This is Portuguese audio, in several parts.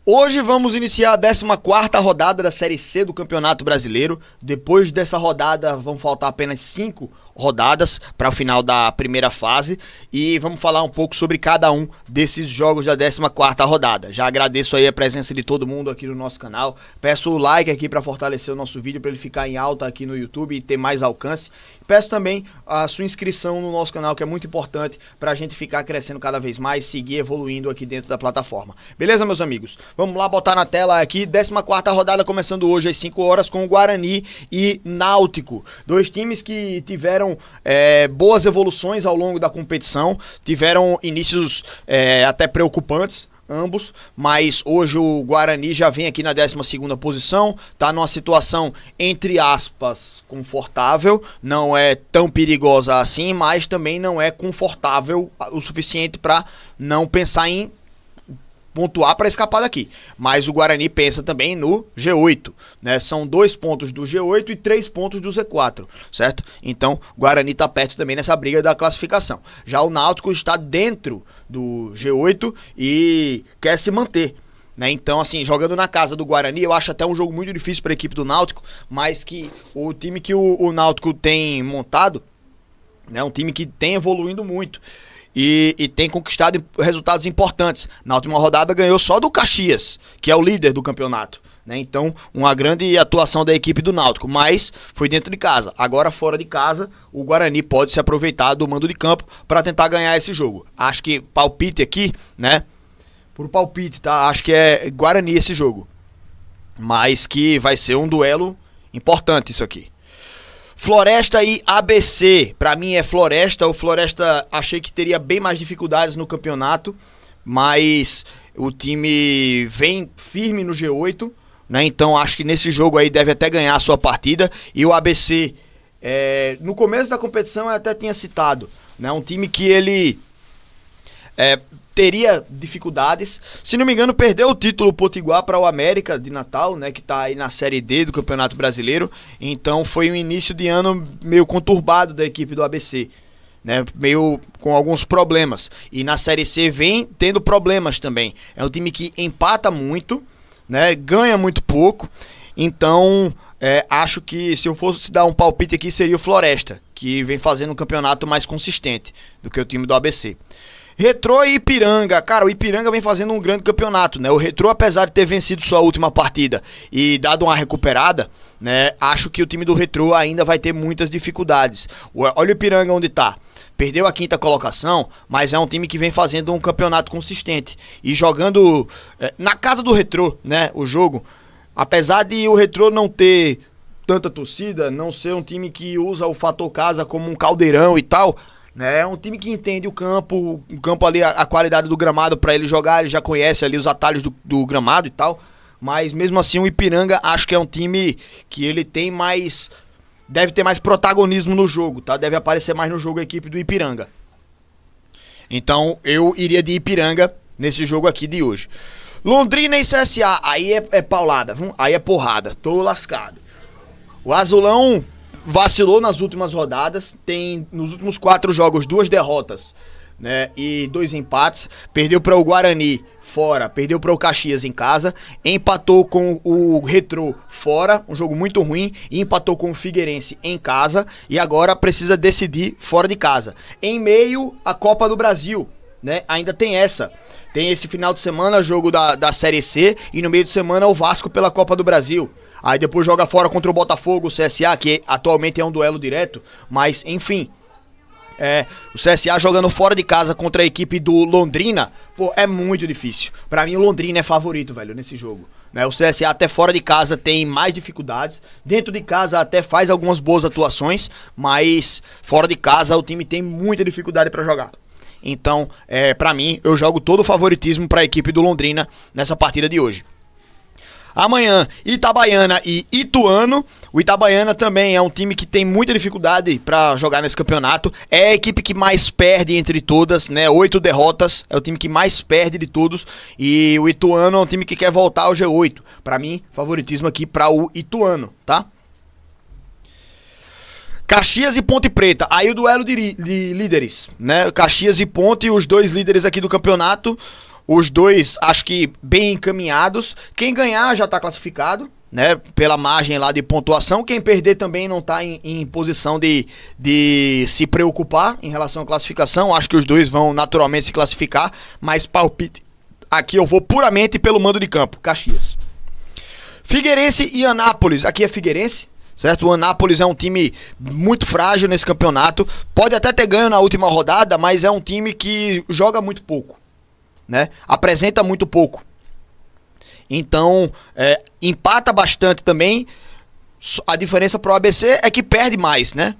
Hoje vamos iniciar a 14ª rodada da Série C do Campeonato Brasileiro. Depois dessa rodada vão faltar apenas 5 rodadas para o final da primeira fase e vamos falar um pouco sobre cada um desses jogos da 14ª rodada. Já agradeço aí a presença de todo mundo aqui no nosso canal. Peço o like aqui para fortalecer o nosso vídeo, para ele ficar em alta aqui no YouTube e ter mais alcance. Peço também a sua inscrição no nosso canal, que é muito importante para a gente ficar crescendo cada vez mais, seguir evoluindo aqui dentro da plataforma. Beleza, meus amigos? Vamos lá botar na tela aqui, 14ª rodada começando hoje às 5 horas com o Guarani e Náutico. Dois times que tiveram boas evoluções ao longo da competição, tiveram inícios até preocupantes, ambos, mas hoje o Guarani já vem aqui na 12ª posição, tá numa situação, entre aspas, confortável, não é tão perigosa assim, mas também não é confortável o suficiente para não pensar em pontuar para escapar daqui, mas o Guarani pensa também no G8, né? São 2 pontos do G8 e 3 pontos do Z4, certo? Então o Guarani está perto também nessa briga da classificação. Já o Náutico está dentro do G8 e quer se manter, né? Então, assim, jogando na casa do Guarani, eu acho até um jogo muito difícil para a equipe do Náutico, mas que o time que o Náutico tem montado, né, um time que tem evoluindo muito. E tem conquistado resultados importantes. Na última rodada ganhou só do Caxias, que é o líder do campeonato, né? Então, uma grande atuação da equipe do Náutico, mas foi dentro de casa. Agora, fora de casa, o Guarani pode se aproveitar do mando de campo para tentar ganhar esse jogo. Acho que palpite aqui, né? Por palpite, tá? Acho que é Guarani esse jogo. Mas que vai ser um duelo importante isso aqui. Floresta e ABC, pra mim é Floresta. O Floresta achei que teria bem mais dificuldades no campeonato, mas o time vem firme no G8, né? Então acho que nesse jogo aí deve até ganhar a sua partida. E o ABC, no começo da competição eu até tinha citado, né? Um time que ele teria dificuldades. Se não me engano, perdeu o título Potiguar para o América de Natal, né, que está aí na Série D do Campeonato Brasileiro. Então foi um início de ano meio conturbado da equipe do ABC, né, meio com alguns problemas. E na Série C vem tendo problemas também. É um time que empata muito, né, ganha muito pouco. Então acho que se eu fosse dar um palpite aqui seria o Floresta, que vem fazendo um campeonato mais consistente do que o time do ABC. Retrô e Ipiranga, cara, o Ipiranga vem fazendo um grande campeonato, né? O Retrô, apesar de ter vencido sua última partida e dado uma recuperada, né? Acho que o time do Retrô ainda vai ter muitas dificuldades. Olha o Ipiranga onde tá. Perdeu a 5ª colocação, mas é um time que vem fazendo um campeonato consistente e jogando na casa do Retrô, né? O jogo, apesar de o Retrô não ter tanta torcida, não ser um time que usa o fator casa como um caldeirão e tal, é um time que entende o campo ali, a qualidade do gramado para ele jogar, ele já conhece ali os atalhos do gramado e tal, mas mesmo assim o Ipiranga acho que é um time que ele tem mais, deve ter mais protagonismo no jogo, tá? Deve aparecer mais no jogo a equipe do Ipiranga. Então eu iria de Ipiranga nesse jogo aqui de hoje. Londrina e CSA, aí é paulada, aí é porrada, tô lascado. O Azulão vacilou nas últimas rodadas, tem nos últimos 4 jogos 2 derrotas, né, e 2 empates. Perdeu para o Guarani fora, perdeu para o Caxias em casa, empatou com o Retrô fora, um jogo muito ruim, e empatou com o Figueirense em casa, e agora precisa decidir fora de casa, em meio à Copa do Brasil, né? Ainda tem esse final de semana jogo da Série C, e no meio de semana o Vasco pela Copa do Brasil. Aí depois joga fora contra o Botafogo, o CSA, que atualmente é um duelo direto, mas enfim, o CSA jogando fora de casa contra a equipe do Londrina, pô, é muito difícil. Pra mim o Londrina é favorito, velho, nesse jogo, né? O CSA até fora de casa tem mais dificuldades, dentro de casa até faz algumas boas atuações, mas fora de casa o time tem muita dificuldade pra jogar. Então, pra mim, eu jogo todo o favoritismo pra equipe do Londrina nessa partida de hoje. Amanhã, Itabaiana e Ituano. O Itabaiana também é um time que tem muita dificuldade para jogar nesse campeonato. É a equipe que mais perde entre todas, né? 8 derrotas, é o time que mais perde de todos. E o Ituano é um time que quer voltar ao G8. Para mim, favoritismo aqui para o Ituano, tá? Caxias e Ponte Preta, aí o duelo de líderes, né? Caxias e Ponte, os dois líderes aqui do campeonato. Os dois, acho que bem encaminhados. Quem ganhar já está classificado, né? Pela margem lá de pontuação. Quem perder também não está em posição de se preocupar em relação à classificação. Acho que os dois vão naturalmente se classificar. Mas palpite, aqui eu vou puramente pelo mando de campo. Caxias. Figueirense e Anápolis. Aqui é Figueirense, certo? O Anápolis é um time muito frágil nesse campeonato. Pode até ter ganho na última rodada, mas é um time que joga muito pouco, né? Apresenta muito pouco. Então, empata bastante também. A diferença para o ABC é que perde mais, né?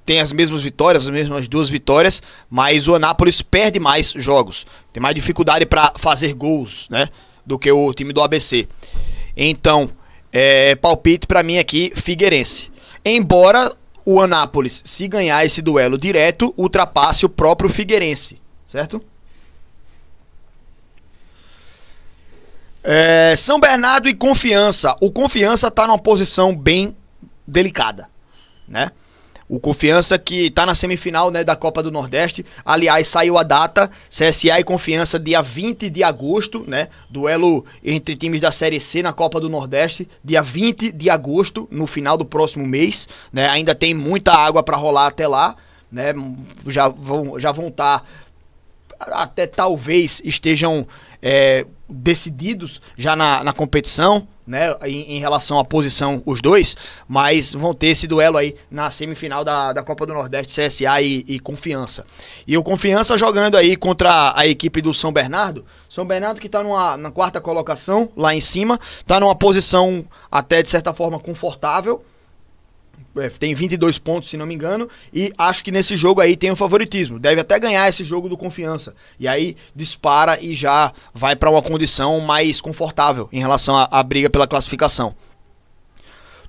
Tem as mesmas vitórias, as mesmas 2 vitórias, mas o Anápolis perde mais jogos. Tem mais dificuldade para fazer gols, né? Do que o time do ABC. Então, palpite para mim aqui, Figueirense. Embora o Anápolis, se ganhar esse duelo direto, ultrapasse o próprio Figueirense, certo? São Bernardo e Confiança. O Confiança está numa posição bem delicada, né? O Confiança que está na semifinal, né, da Copa do Nordeste. Aliás, saiu a data, CSA e Confiança, dia 20 de agosto, né? Duelo entre times da Série C na Copa do Nordeste, dia 20 de agosto, no final do próximo mês, né? Ainda tem muita água para rolar até lá, né? Já vão estar, até talvez estejam decididos já na competição, né, em relação à posição os dois, mas vão ter esse duelo aí na semifinal da Copa do Nordeste, CSA e Confiança. E o Confiança jogando aí contra a equipe do São Bernardo. São Bernardo que está na 4ª colocação, lá em cima, está numa posição até de certa forma confortável. Tem 22 pontos, se não me engano, e acho que nesse jogo aí tem um favoritismo. Deve até ganhar esse jogo do Confiança. E aí dispara e já vai para uma condição mais confortável em relação à briga pela classificação.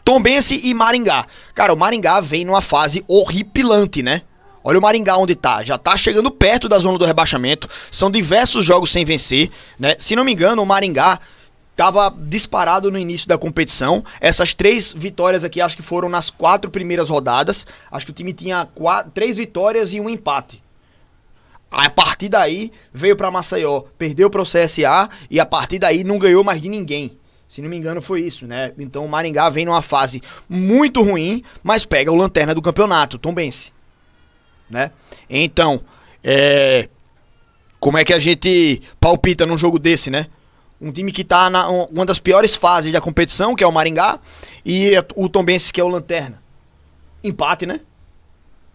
Tombense e Maringá. Cara, o Maringá vem numa fase horripilante, né? Olha o Maringá onde tá. Já tá chegando perto da zona do rebaixamento. São diversos jogos sem vencer, né? Se não me engano, o Maringá estava disparado no início da competição. Essas 3 vitórias aqui acho que foram nas 4 primeiras rodadas. Acho que o time tinha 3 vitórias e um empate. A partir daí veio para Maceió, perdeu para o CSA e a partir daí não ganhou mais de ninguém. Se não me engano foi isso, né? Então o Maringá vem numa fase muito ruim, mas pega o lanterna do campeonato, Tombense, né? Então, como é que a gente palpita num jogo desse, né? Um time que tá uma das piores fases da competição, que é o Maringá, e o Tombense, que é o lanterna. Empate, né?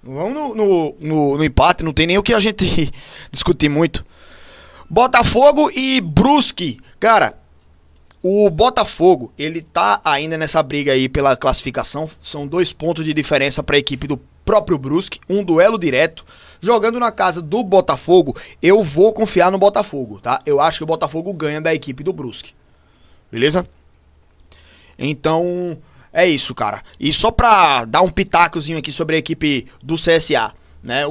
Vamos no empate, não tem nem o que a gente discutir muito. Botafogo e Brusque. Cara, o Botafogo, ele tá ainda nessa briga aí pela classificação. São 2 pontos de diferença para a equipe do próprio Brusque. Um duelo direto. Jogando na casa do Botafogo, eu vou confiar no Botafogo, tá? Eu acho que o Botafogo ganha da equipe do Brusque. Beleza? Então, é isso, cara. E só pra dar um pitacozinho aqui sobre a equipe do CSA, né?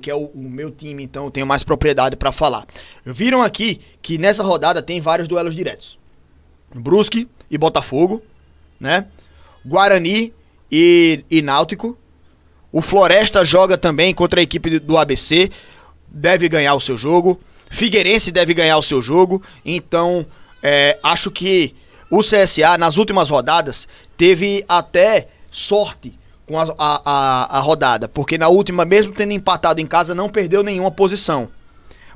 Que é o meu time, então eu tenho mais propriedade pra falar. Viram aqui que nessa rodada tem vários duelos diretos. Brusque e Botafogo, né? Guarani e Náutico. O Floresta joga também contra a equipe do ABC, deve ganhar o seu jogo. Figueirense deve ganhar o seu jogo. Então, acho que o CSA, nas últimas rodadas, teve até sorte com a rodada. Porque na última, mesmo tendo empatado em casa, não perdeu nenhuma posição.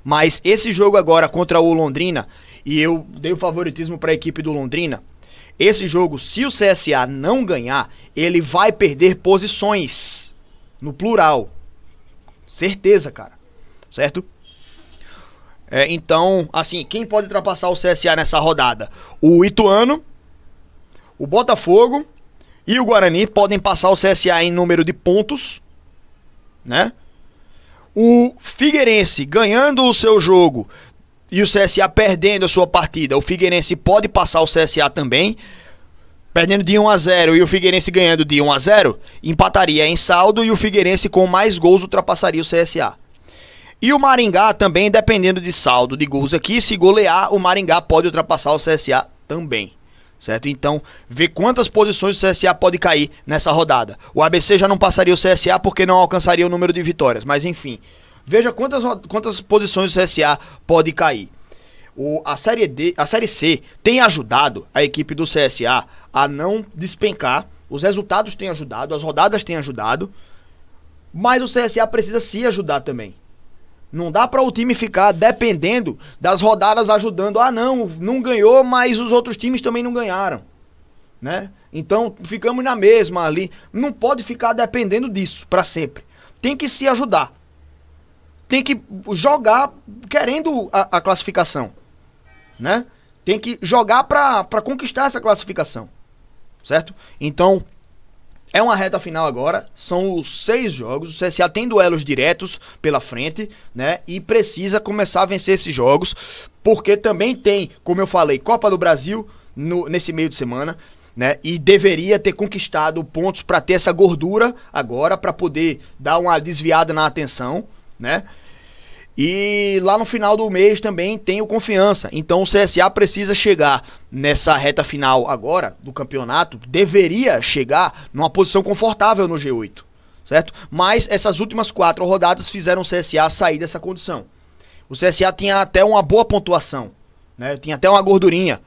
Mas esse jogo agora contra o Londrina, e eu dei o favoritismo para a equipe do Londrina, esse jogo, se o CSA não ganhar, ele vai perder posições. No plural. Certeza, cara. Certo? Então, assim, quem pode ultrapassar o CSA nessa rodada? O Ituano, o Botafogo e o Guarani podem passar o CSA em número de pontos, né? O Figueirense ganhando o seu jogo e o CSA perdendo a sua partida, o Figueirense pode passar o CSA também. Perdendo de 1-0 e o Figueirense ganhando de 1-0, empataria em saldo e o Figueirense com mais gols ultrapassaria o CSA. E o Maringá também, dependendo de saldo de gols aqui, se golear, o Maringá pode ultrapassar o CSA também. Certo? Então, vê quantas posições o CSA pode cair nessa rodada. O ABC já não passaria o CSA porque não alcançaria o número de vitórias, mas enfim. Veja quantas posições o CSA pode cair. A Série C tem ajudado a equipe do CSA a não despencar. Os resultados têm ajudado, as rodadas têm ajudado. Mas o CSA precisa se ajudar também. Não dá para o time ficar dependendo das rodadas ajudando. Ah, não ganhou, mas os outros times também não ganharam, né? Então ficamos na mesma ali. Não pode ficar dependendo disso para sempre. Tem que se ajudar. Tem que jogar querendo a classificação, né? Tem que jogar para conquistar essa classificação, certo? Então é uma reta final agora, são os 6 jogos, o CSA tem duelos diretos pela frente, né? E precisa começar a vencer esses jogos, porque também tem, como eu falei, Copa do Brasil nesse meio de semana, né? E deveria ter conquistado pontos para ter essa gordura agora, para poder dar uma desviada na atenção, né? E lá no final do mês também tem o Confiança. Então o CSA precisa chegar nessa reta final agora do campeonato. Deveria chegar numa posição confortável no G8, certo? Mas essas últimas 4 rodadas fizeram o CSA sair dessa condição. O CSA tinha até uma boa pontuação, né? Tinha até uma gordurinha.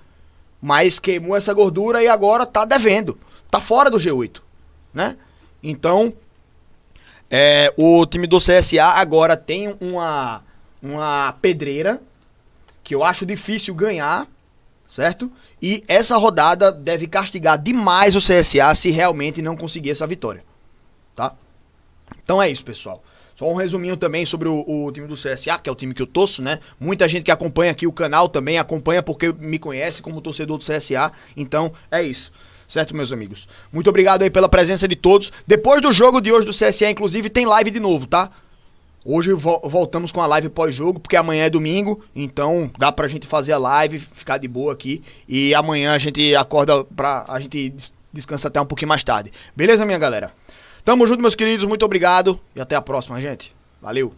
Mas queimou essa gordura e agora tá devendo. Tá fora do G8, né? Então o time do CSA agora tem uma pedreira que eu acho difícil ganhar, certo? E essa rodada deve castigar demais o CSA se realmente não conseguir essa vitória, tá? Então é isso, pessoal. Só um resuminho também sobre o time do CSA, que é o time que eu torço, né? Muita gente que acompanha aqui o canal também acompanha porque me conhece como torcedor do CSA. Então é isso. Certo, meus amigos? Muito obrigado aí pela presença de todos. Depois do jogo de hoje do CSA, inclusive, tem live de novo, tá? Hoje voltamos com a live pós-jogo, porque amanhã é domingo, então dá pra gente fazer a live, ficar de boa aqui. E amanhã a gente acorda a gente descansa até um pouquinho mais tarde. Beleza, minha galera? Tamo junto, meus queridos. Muito obrigado e até a próxima, gente. Valeu!